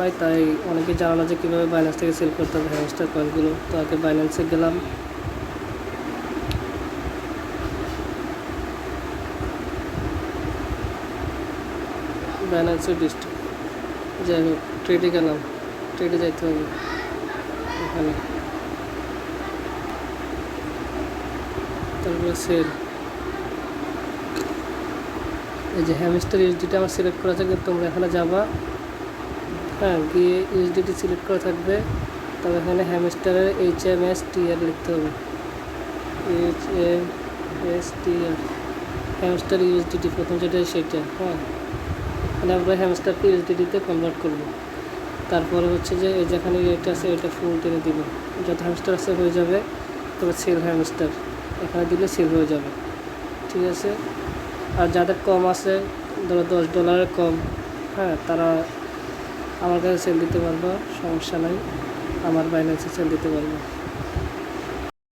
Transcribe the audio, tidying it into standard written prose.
নাই, তাই অনেকে জানা না যে কীভাবে বাইন্যান্স থেকে সেল করতে হবে হ্যামস্টার কয়েনগুলো। তো আগে বাইন্যান্সে গেলাম, বাইন্যান্সের ডিস্ট্রিক্ট, যাই হোক ট্রেডে গেলাম, ট্রেডে যাইতে হবে। এখানে তারপরে সেল, এই যে হ্যামস্টার ইউএসডিটি আমার সিলেক্ট করা থাকবে। তোমরা এখানে যাবা, হ্যাঁ, গিয়ে ইউএসডিটি সিলেক্ট করা থাকবে। তবে এখানে হ্যামস্টারের HMSTR লিখতে হবে, HMSTR, হ্যামস্টার ইউএসডিটি প্রথম যেটা সেটা। হ্যাঁ, মানে আমরা হ্যামস্টারকে ইউএসডিটিতে কনভার্ট করব। তারপরে হচ্ছে যে এই যেখানে এটা আছে এটা ফুল টেনে দিব, যত হ্যামস্টার আছে হয়ে যাবে। তবে সেল হ্যামস্টার এখানে দিলে সেল হয়ে যাবে, ঠিক আছে। আর যাদের কম আছে, ধরো $10 কম, হ্যাঁ, তারা আমার কাছে সেল দিতে পারবো, সমস্যা নাই, আমার বাইন্যান্সে সেল দিতে পারবো।